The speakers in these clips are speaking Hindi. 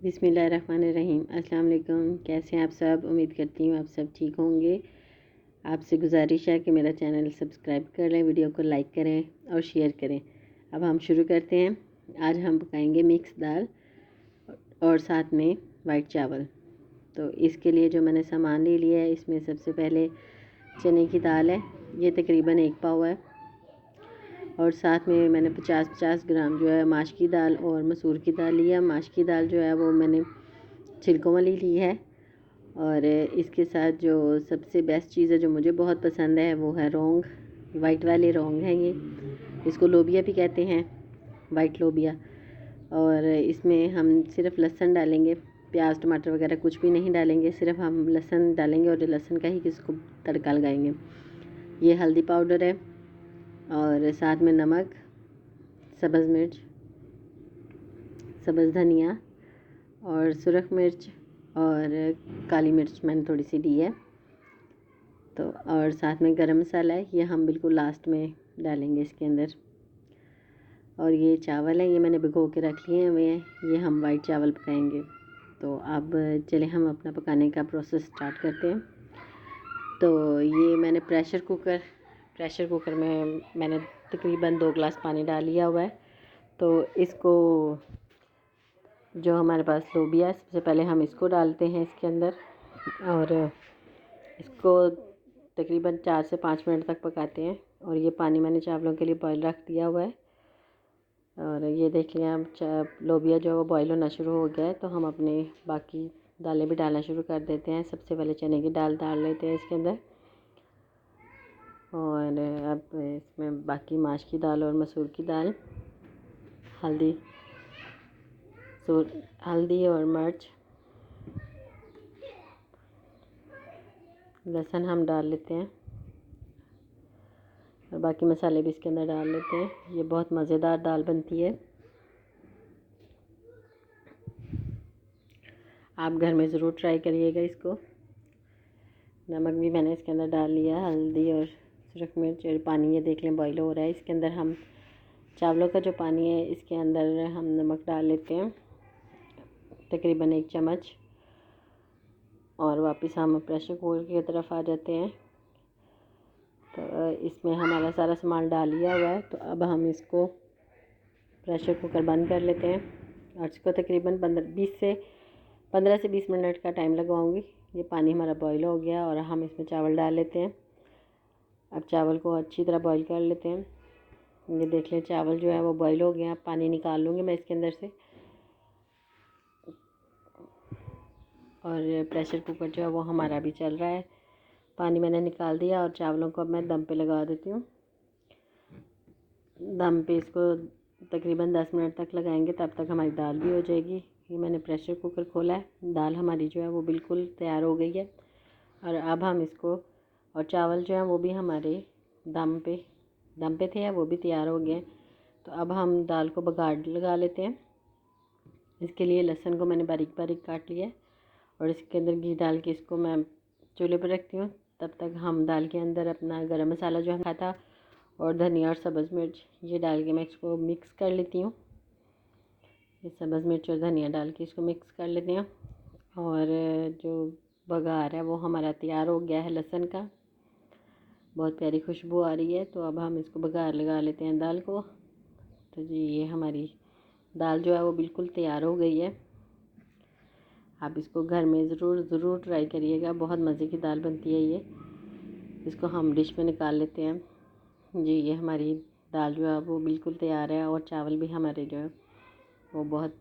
बिस्मिल्लाहिर्रहमानिर्रहीम। अस्सलाम वालेकुम। कैसे हैं आप सब? उम्मीद करती हूँ आप सब ठीक होंगे। आपसे गुजारिश है कि मेरा चैनल सब्सक्राइब कर लें, वीडियो को लाइक करें और शेयर करें। अब हम शुरू करते हैं। आज हम पकाएंगे मिक्स दाल और साथ में वाइट चावल। तो इसके लिए जो मैंने सामान ले लिया है, इसमें सबसे पहले चने की दाल है, ये तकरीबन 1 पाव है। और साथ में मैंने 50-50 ग्राम जो है माश की दाल और मसूर की दाल लिया। माश की दाल जो है वो मैंने छिलकों वाली ली है। और इसके साथ जो सबसे बेस्ट चीज़ है जो मुझे बहुत पसंद है वो है रोंग। वाइट वाले रोंग हैं ये, इसको लोबिया भी कहते हैं, वाइट लोबिया। और इसमें हम सिर्फ लहसुन डालेंगे, प्याज टमाटर वगैरह कुछ भी नहीं डालेंगे, सिर्फ हम लहसुन डालेंगे और लहसुन का ही इसको तड़का लगाएंगे। ये हल्दी पाउडर है और साथ में नमक, सब्ज़ मिर्च, सब्ज़ धनिया और सुरख मिर्च और काली मिर्च मैंने थोड़ी सी दी है। तो और साथ में गरम मसाला है, ये हम बिल्कुल लास्ट में डालेंगे इसके अंदर। और ये चावल है, ये मैंने भिगो के रख लिए हुए हैं, ये हम वाइट चावल पकाएंगे। तो अब चले हम अपना पकाने का प्रोसेस स्टार्ट करते हैं। तो ये मैंने प्रेशर कुकर में मैंने तकरीबन 2 गिलास पानी डाल लिया हुआ है। तो इसको जो हमारे पास लोबिया है, सबसे पहले हम इसको डालते हैं इसके अंदर और इसको तकरीबन 4 से 5 मिनट तक पकाते हैं। और ये पानी मैंने चावलों के लिए बॉयल रख दिया हुआ है। और ये देख लें, अब लोबिया जो है वो बॉयल होना शुरू हो गया है। तो हम अपने बाकी दालें भी डालना शुरू कर देते हैं। सबसे पहले चने की दाल डाल लेते हैं इसके अंदर। और अब इसमें बाकी माश की दाल और मसूर की दाल, हल्दी और मिर्च, लहसुन हम डाल लेते हैं और बाकी मसाले भी इसके अंदर डाल लेते हैं। ये बहुत मज़ेदार दाल बनती है, आप घर में ज़रूर ट्राई करिएगा इसको। नमक भी मैंने इसके अंदर डाल लिया, हल्दी और सुरख मिर्च। और पानी ये देख लें बॉईल हो रहा है। इसके अंदर हम चावलों का जो पानी है इसके अंदर हम नमक डाल लेते हैं, तकरीबन 1 चम्मच। और वापस हम प्रेशर कुकर की तरफ आ जाते हैं। तो इसमें हमारा सारा सामान डाल लिया हुआ है। तो अब हम इसको प्रेशर कुकर बंद कर लेते हैं और इसको तकरीबन 15 से 20 मिनट का टाइम लगवाऊंगी। ये पानी हमारा बॉईल हो गया और हम इसमें चावल डाल लेते हैं। अब चावल को अच्छी तरह बॉईल कर लेते हैं। ये देख लें चावल जो है वो बॉईल हो गया। अब पानी निकाल लूँगी मैं इसके अंदर से। और प्रेशर कुकर जो है वो हमारा भी चल रहा है। पानी मैंने निकाल दिया और चावलों को अब मैं दम पे लगा देती हूँ। दम पे इसको तकरीबन 10 मिनट तक लगाएंगे, तब तक हमारी दाल भी हो जाएगी। ये मैंने प्रेशर कुकर खोला है, दाल हमारी जो है वो बिल्कुल तैयार हो गई है। और अब हम इसको, और चावल जो है वो भी हमारे दम पे थे, वो भी तैयार हो गए। तो अब हम दाल को बघाड़ लगा लेते हैं। इसके लिए लहसुन को मैंने बारीक बारीक काट लिया है और इसके अंदर घी डाल के इसको मैं चूल्हे पर रखती हूँ। तब तक हम दाल के अंदर अपना गरम मसाला जो हम खाया था और धनिया और सब्ज़ मिर्च ये डाल के मैं इसको मिक्स कर लेती हूँ। ये सब्ज़ मिर्च और धनिया डाल के इसको मिक्स कर लेते हैं। और जो बघार है वो हमारा तैयार हो गया है लहसुन का, बहुत प्यारी खुशबू आ रही है। तो अब हम इसको बघार लगा लेते हैं दाल को। तो जी ये हमारी दाल जो है वो बिल्कुल तैयार हो गई है। आप इसको घर में ज़रूर ट्राई करिएगा, बहुत मज़े की दाल बनती है ये। इसको हम डिश में निकाल लेते हैं। जी ये हमारी दाल जो है वो बिल्कुल तैयार है और चावल भी हमारे जो है वो बहुत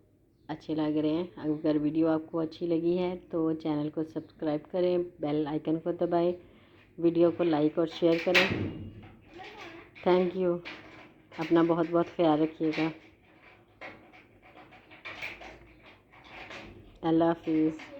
अच्छे लग रहे हैं। अगर वीडियो आपको अच्छी लगी है तो चैनल को सब्सक्राइब करें, बेल आइकन को दबाएं, वीडियो को लाइक और शेयर करें। Thank you. अपना बहुत बहुत ख्याल रखिएगा। अल्लाह हाफिज़।